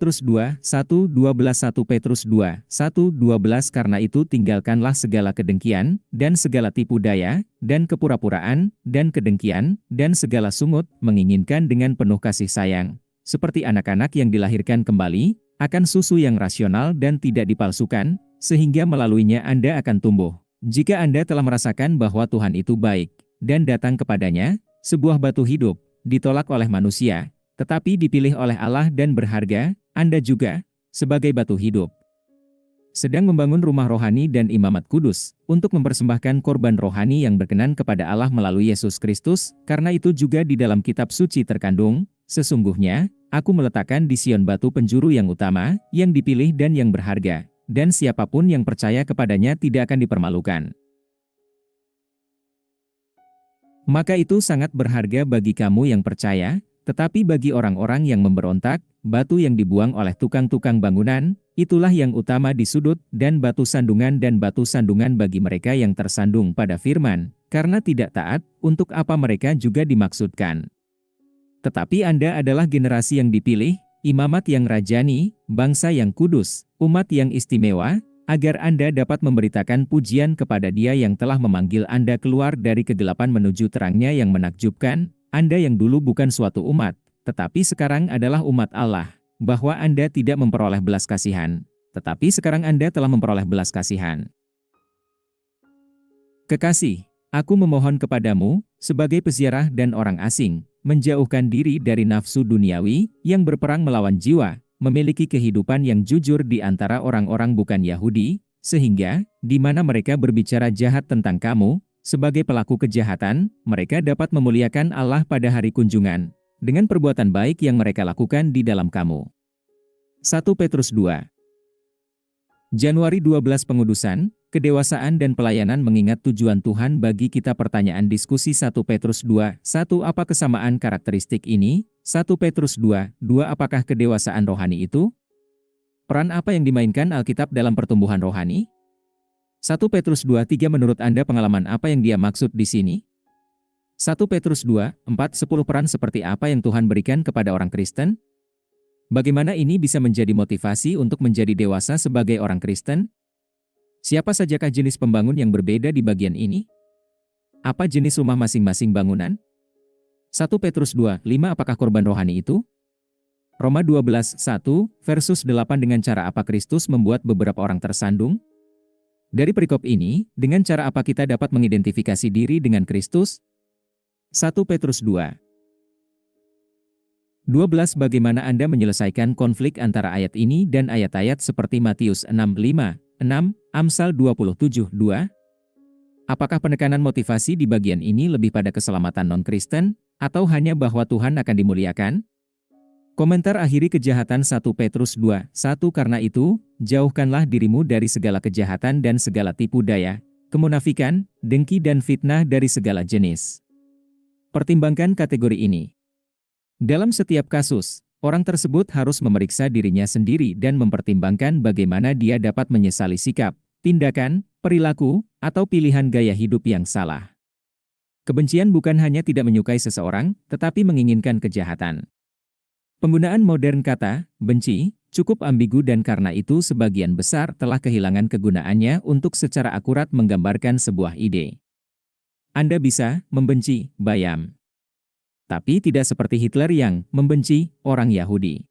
Petrus 2, 1, 12 1 Petrus 2, 1, 12 Karena itu tinggalkanlah segala kedengkian, dan segala tipu daya, dan kepura-puraan, dan kedengkian, dan segala sungut, menginginkan dengan penuh kasih sayang. Seperti anak-anak yang dilahirkan kembali, akan susu yang rasional dan tidak dipalsukan, sehingga melaluinya Anda akan tumbuh. Jika Anda telah merasakan bahwa Tuhan itu baik, dan datang kepadanya, sebuah batu hidup, ditolak oleh manusia, tetapi dipilih oleh Allah dan berharga, Anda juga, sebagai batu hidup, sedang membangun rumah rohani dan imamat kudus, untuk mempersembahkan korban rohani yang berkenan kepada Allah melalui Yesus Kristus, karena itu juga di dalam kitab suci terkandung, sesungguhnya, aku meletakkan di Sion batu penjuru yang utama, yang dipilih dan yang berharga, dan siapapun yang percaya kepadanya tidak akan dipermalukan. Maka itu sangat berharga bagi kamu yang percaya, tetapi bagi orang-orang yang memberontak, batu yang dibuang oleh tukang-tukang bangunan, itulah yang utama di sudut, dan batu sandungan bagi mereka yang tersandung pada firman, karena tidak taat, untuk apa mereka juga dimaksudkan. Tetapi Anda adalah generasi yang dipilih, imamat yang rajani, bangsa yang kudus, umat yang istimewa, agar Anda dapat memberitakan pujian kepada Dia yang telah memanggil Anda keluar dari kegelapan menuju terangnya yang menakjubkan, Anda yang dulu bukan suatu umat, tetapi sekarang adalah umat Allah, bahwa Anda tidak memperoleh belas kasihan, tetapi sekarang Anda telah memperoleh belas kasihan. Kekasih, aku memohon kepadamu, sebagai peziarah dan orang asing, menjauhkan diri dari nafsu duniawi, yang berperang melawan jiwa, memiliki kehidupan yang jujur di antara orang-orang bukan Yahudi, sehingga, di mana mereka berbicara jahat tentang kamu, sebagai pelaku kejahatan, mereka dapat memuliakan Allah pada hari kunjungan, dengan perbuatan baik yang mereka lakukan di dalam kamu. 1 Petrus 2 Januari 12 Pengudusan, kedewasaan dan pelayanan mengingat tujuan Tuhan bagi kita. Pertanyaan diskusi 1 Petrus 2, 1 Apa kesamaan karakteristik ini? 1 Petrus 2, 2 Apakah kedewasaan rohani itu? Peran apa yang dimainkan Alkitab dalam pertumbuhan rohani? 1 Petrus 2, 3 Menurut Anda pengalaman apa yang dia maksud di sini? 1 Petrus 2, 4, 10 Peran seperti apa yang Tuhan berikan kepada orang Kristen? Bagaimana ini bisa menjadi motivasi untuk menjadi dewasa sebagai orang Kristen? Siapa sajakah jenis pembangun yang berbeda di bagian ini? Apa jenis rumah masing-masing bangunan? 1 Petrus 2, 5 Apakah korban rohani itu? Roma 12, 1, versus 8 Dengan cara apa Kristus membuat beberapa orang tersandung? Dari perikop ini, dengan cara apa kita dapat mengidentifikasi diri dengan Kristus? 1 Petrus 2 12 Bagaimana Anda menyelesaikan konflik antara ayat ini dan ayat-ayat seperti Matius 6, 5, 6, Amsal 27, 2? Apakah penekanan motivasi di bagian ini lebih pada keselamatan non-Kristen, atau hanya bahwa Tuhan akan dimuliakan? Komentar akhiri kejahatan 1 Petrus 2, 1 Karena itu, jauhkanlah dirimu dari segala kejahatan dan segala tipu daya, kemunafikan, dengki dan fitnah dari segala jenis. Pertimbangkan kategori ini. Dalam setiap kasus, orang tersebut harus memeriksa dirinya sendiri dan mempertimbangkan bagaimana dia dapat menyesali sikap, tindakan, perilaku, atau pilihan gaya hidup yang salah. Kebencian bukan hanya tidak menyukai seseorang, tetapi menginginkan kejahatan. Penggunaan modern kata, benci, cukup ambigu dan karena itu sebagian besar telah kehilangan kegunaannya untuk secara akurat menggambarkan sebuah ide. Anda bisa membenci Bayam, tapi tidak seperti Hitler yang membenci orang Yahudi.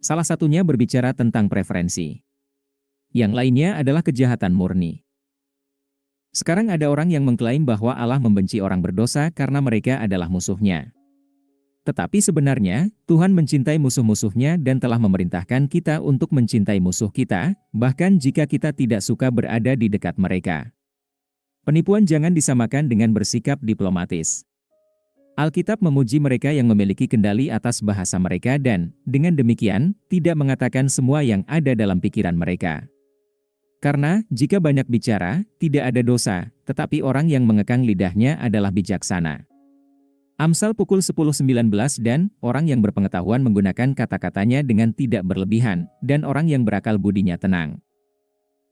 Salah satunya berbicara tentang preferensi. Yang lainnya adalah kejahatan murni. Sekarang ada orang yang mengklaim bahwa Allah membenci orang berdosa karena mereka adalah musuhnya. Tetapi sebenarnya, Tuhan mencintai musuh-musuhnya dan telah memerintahkan kita untuk mencintai musuh kita, bahkan jika kita tidak suka berada di dekat mereka. Penipuan jangan disamakan dengan bersikap diplomatis. Alkitab memuji mereka yang memiliki kendali atas bahasa mereka dan, dengan demikian, tidak mengatakan semua yang ada dalam pikiran mereka. Karena, jika banyak bicara, tidak ada dosa, tetapi orang yang mengekang lidahnya adalah bijaksana. Amsal pukul 10:19 Dan, orang yang berpengetahuan menggunakan kata-katanya dengan tidak berlebihan, dan orang yang berakal budinya tenang.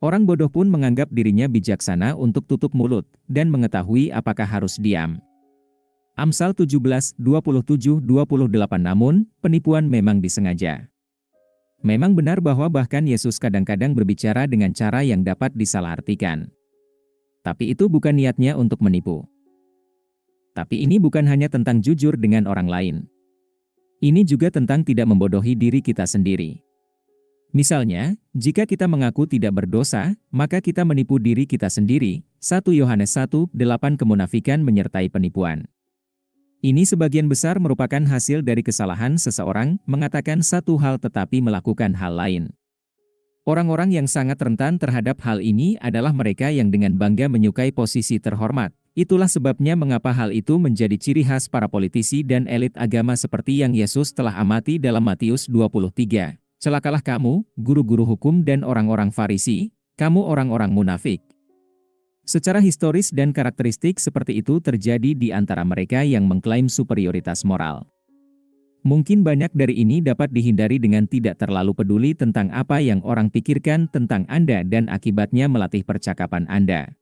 Orang bodoh pun menganggap dirinya bijaksana untuk tutup mulut, dan mengetahui apakah harus diam. Amsal 17:27-28 Namun, penipuan memang disengaja. Memang benar bahwa bahkan Yesus kadang-kadang berbicara dengan cara yang dapat disalahartikan. Tapi itu bukan niatnya untuk menipu. Tapi ini bukan hanya tentang jujur dengan orang lain. Ini juga tentang tidak membodohi diri kita sendiri. Misalnya, jika kita mengaku tidak berdosa, maka kita menipu diri kita sendiri. 1 Yohanes 1:8 Kemunafikan menyertai penipuan. Ini sebagian besar merupakan hasil dari kesalahan seseorang mengatakan satu hal tetapi melakukan hal lain. Orang-orang yang sangat rentan terhadap hal ini adalah mereka yang dengan bangga menyukai posisi terhormat. Itulah sebabnya mengapa hal itu menjadi ciri khas para politisi dan elit agama seperti yang Yesus telah amati dalam Matius 23. Celakalah kamu, guru-guru hukum dan orang-orang Farisi, kamu orang-orang munafik. Secara historis dan karakteristik seperti itu terjadi di antara mereka yang mengklaim superioritas moral. Mungkin banyak dari ini dapat dihindari dengan tidak terlalu peduli tentang apa yang orang pikirkan tentang Anda dan akibatnya melatih percakapan Anda.